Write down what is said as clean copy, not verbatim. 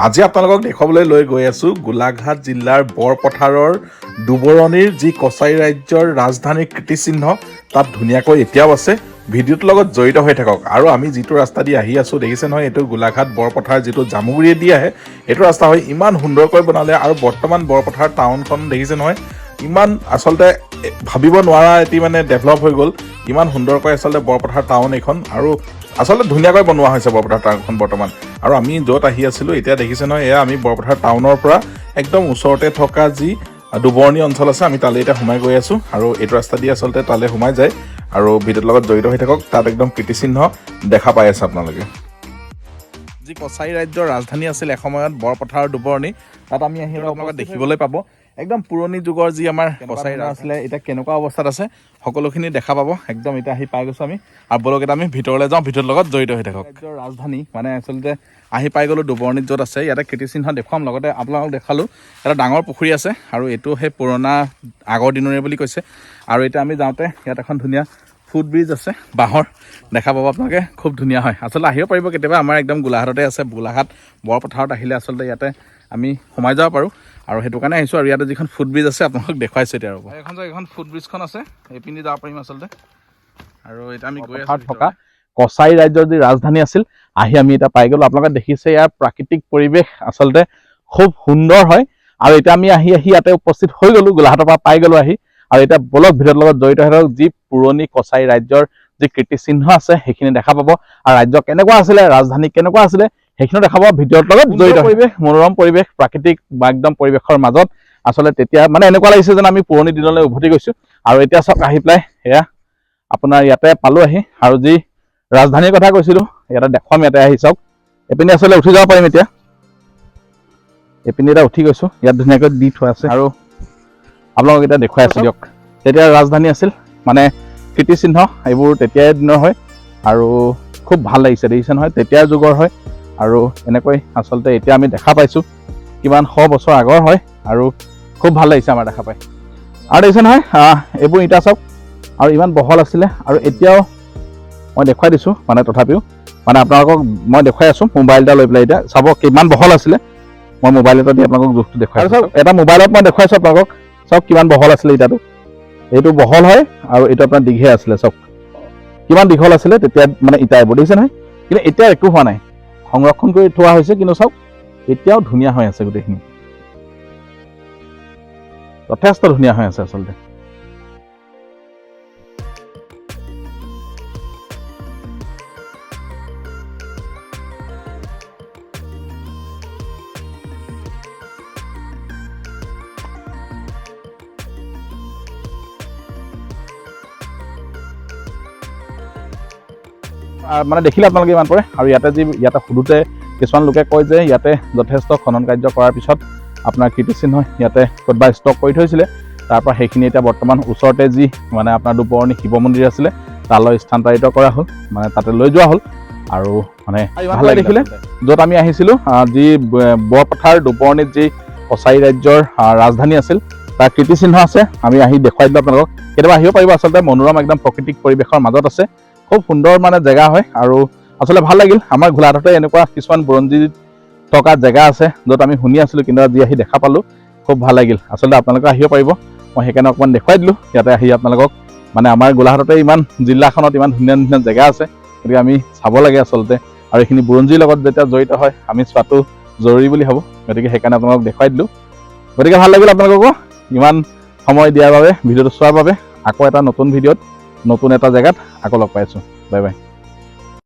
আজি আপোনালোকক দেখুৱাবলৈ লৈ গৈ আছোঁ গোলাঘাট জিলাৰ বৰপথাৰৰ দুবৰণিৰ যি কছাৰী ৰাজ্যৰ ৰাজধানীৰ কীৰ্তিচিহ্ন তাত ধুনীয়াকৈ এতিয়াও আছে। ভিডিঅ'টোৰ লগত জড়িত হৈ থাকক। আৰু আমি যিটো ৰাস্তা দি আহি আছোঁ দেখিছে নহয়, এইটো গোলাঘাট বৰপথাৰ যিটো জামুগুৰিয়ে দি আহে এইটো ৰাস্তা হয়। ইমান সুন্দৰকৈ বনালে আৰু বৰ্তমান বৰপথাৰ টাউনখন দেখিছে নহয়, ইমান আচলতে ভাবিব নোৱাৰা এটি মানে ডেভেলপ হৈ গ'ল। ইমান সুন্দৰকৈ আচলতে বৰপথাৰ টাউন এইখন আৰু আচলতে ধুনীয়াকৈ বনোৱা হৈছে বৰপথাৰ টাউনখন বৰ্তমান। আৰু আমি য'ত আহি আছিলোঁ এতিয়া দেখিছে নহয়, এয়া আমি বৰপথাৰ টাউনৰ পৰা একদম ওচৰতে থকা যি দুবৰণি অঞ্চল আছে আমি তালৈ এতিয়া সোমাই গৈ আছোঁ। আৰু এইটো ৰাস্তা দি আচলতে তালৈ সোমাই যায় আৰু ভিডিঅ'টোৰ লগত জড়িত হৈ থাকক। তাত একদম কীৰ্তিচিহ্ন দেখা পাই আছে আপোনালোকে। যি কছাৰী ৰাজ্যৰ ৰাজধানী আছিল এসময়ত বৰপথাৰ দুবৰণি, তাত আমি আহি আপোনালোকে দেখিবলৈ পাব একদম পুৰণি যুগৰ যি আমাৰ কছাৰী ৰাজ আছিলে এতিয়া কেনেকুৱা অৱস্থাত আছে সকলোখিনি দেখা পাব। একদম এতিয়া আহি পাই গৈছোঁ আমি আৰু বলক এটা আমি ভিতৰলৈ যাওঁ, ভিডিঅ'ৰ লগত জড়িত হৈ থাকক। ৰাজ্যৰ ৰাজধানী মানে আচলতে আহি পাই গ'লোঁ দুবৰণিত য'ত আছে। ইয়াতে কীৰ্তিচিহ্ন দেখুৱাম, লগতে আপোনালোকক দেখালোঁ এটা ডাঙৰ পুখুৰী আছে আৰু এইটো সেই পুৰণা আগৰ দিনৰে বুলি কৈছে। আৰু এতিয়া আমি যাওঁতে ইয়াত এখন ধুনীয়া ফুট ব্ৰিজ আছে বাঁহৰ, দেখা পাব আপোনালোকে, খুব ধুনীয়া হয়। আচলতে আহিব পাৰিব কেতিয়াবা, আমাৰ একদম গোলাঘাটতে আছে। গোলাঘাট বৰপথাৰত আহিলে আচলতে ইয়াতে আমি সোমাই যাব পাৰোঁ আৰু সেইটো কাৰণে আহিছোঁ। আৰু ইয়াতে যিখন ফুট ব্ৰিজ আছে আপোনালোকক দেখুৱাইছোঁ এতিয়া। ৰ'ব, এইখন ফুট ব্ৰিজখন আছে, এইপিনে যাব পাৰিম আচলতে। আৰু এতিয়া আমি গৈ আছোঁ থকা কছাৰী ৰাজ্যৰ যি ৰাজধানী আছিল আহি আমি এতিয়া পাই গ'লোঁ। আপোনালোকে দেখিছে ইয়াৰ প্ৰাকৃতিক পৰিৱেশ আচলতে খুব সুন্দৰ হয়। আৰু এতিয়া আমি আহি ইয়াতে উপস্থিত হৈ গ'লোঁ, গোলাঘাটৰ পৰা পাই গ'লোঁ আহি। আৰু এতিয়া বলক ভিডিঅ'ৰ লগত জড়িত হৈ থাকক। যি পুৰণি কছাৰী ৰাজ্যৰ যি কীৰ্তিচিহ্ন আছে সেইখিনি দেখা পাব আৰু ৰাজ্য কেনেকুৱা আছিলে, ৰাজধানী কেনেকুৱা আছিলে সেইখিনিও দেখা পাব। ভিডিঅ'ৰ লগত জড়িত পৰিৱেশ, মনোৰম পৰিৱেশ, প্ৰাকৃতিক বা একদম পৰিৱেশৰ মাজত আচলতে তেতিয়া মানে এনেকুৱা লাগিছে যেন আমি পুৰণি দিনলৈ উভতি গৈছোঁ। আৰু এতিয়া চাওক আহি পেলাই এয়া আপোনাৰ ইয়াতে পালোঁ আহি। আৰু যি ৰাজধানীৰ কথা কৈছিলোঁ ইয়াতে দেখুৱাম, ইয়াতে আহি চাওক। এইপিনে আচলতে উঠি যাব পাৰিম এতিয়া, এইপিনে এতিয়া উঠি গৈছোঁ। ইয়াত ধুনীয়াকৈ দি থোৱা আছে আৰু আপোনালোকক এতিয়া দেখুৱাই আছোঁ দিয়ক। তেতিয়া ৰাজধানী আছিল মানে কীৰ্তিচিহ্ন এইবোৰ তেতিয়াই দিনৰ হয় আৰু খুব ভাল লাগিছে দেখিছে নহয়, তেতিয়াৰ যুগৰ হয়। আৰু এনেকৈ আচলতে এতিয়া আমি দেখা পাইছোঁ কিমান শ বছৰ আগৰ হয় আৰু খুব ভাল লাগিছে আমাৰ দেখা পাই। আৰু দেখিছে নহয় এইবোৰ ইটা চাওক, আৰু ইমান বহল আছিলে। আৰু এতিয়াও মই দেখুৱাই দিছোঁ মানে তথাপিও মানে আপোনালোকক মই দেখুৱাই আছোঁ মোবাইল এটা লৈ পেলাই। এতিয়া চাব কিমান বহল আছিলে, মই মোবাইল এটা দি আপোনালোকক জোখটো দেখুৱাই আছোঁ। এটা মোবাইলত মই দেখুৱাইছোঁ আপোনালোকক, চাওক কিমান বহল আছিলে ইটাটো। এইটো বহল হয় আৰু এইটো আপোনাৰ দীঘে আছিলে। চাওক কিমান দীঘল আছিলে তেতিয়া মানে ইটা এইবোৰ দেখিছে নহয়। কিন্তু এতিয়া একো হোৱা নাই, সংৰক্ষণ কৰি থোৱা হৈছে। কিন্তু চাওক এতিয়াও ধুনীয়া হৈ আছে, গোটেইখিনি যথেষ্ট ধুনীয়া হৈ আছে আচলতে। মানে দেখিলে আপোনালোকে ইমান পৰে। আৰু ইয়াতে সুধোতে কিছুমান লোকে কয় যে ইয়াতে যথেষ্ট খনন কাৰ্য কৰাৰ পিছত আপোনাৰ কীৰ্তিচিহ্ন ইয়াতে ক'ৰবাত ষ্টক কৰি থৈছিলে, তাৰ পৰা সেইখিনি এতিয়া বৰ্তমান ওচৰতে যি মানে আপোনাৰ দুবৰণি শিৱ মন্দিৰ আছিলে তালৈ স্থানান্তৰিত কৰা হ'ল, মানে তাতে লৈ যোৱা হ'ল। আৰু মানে ভাল দেখিলে য'ত আমি আহিছিলোঁ যি বৰপথাৰ দুবৰণিত যি কছাৰী ৰাজ্যৰ ৰাজধানী আছিল তাৰ কীৰ্তিচিহ্ন আছে। আমি আহি দেখুৱাই দিলোঁ আপোনালোকক, কেতিয়াবা আহিব পাৰিব। আচলতে মনোৰম একদম প্ৰাকৃতিক পৰিৱেশৰ মাজত আছে, খুব সুন্দৰ মানে জেগা হয়। আৰু আচলতে ভাল লাগিল। আমাৰ গোলাঘাটতে এনেকুৱা কিছুমান বুৰঞ্জী থকা জেগা আছে য'ত আমি শুনি আছিলোঁ, কিন্তু আজি আহি দেখা পালোঁ, খুব ভাল লাগিল। আচলতে আপোনালোকে আহিব পাৰিব, মই সেইকাৰণে অকণমান দেখুৱাই দিলোঁ ইয়াতে আহি আপোনালোকক। মানে আমাৰ গোলাঘাটতে ইমান জিলাখনত ইমান ধুনীয়া ধুনীয়া জেগা আছে, গতিকে আমি চাব লাগে আচলতে। আৰু এইখিনি বুৰঞ্জীৰ লগত যেতিয়া জড়িত হয় আমি চোৱাটো জৰুৰী বুলি ভাবোঁ, গতিকে সেইকাৰণে আপোনালোকক দেখুৱাই দিলোঁ। গতিকে ভাল লাগিল আপোনালোককো ইমান সময় দিয়াৰ বাবে, ভিডিঅ'টো চোৱাৰ বাবে। আকৌ এটা নতুন ভিডিঅ'ত নতুন এটা জেগাত আকৌ লগ পাই আছোঁ। Bye bye.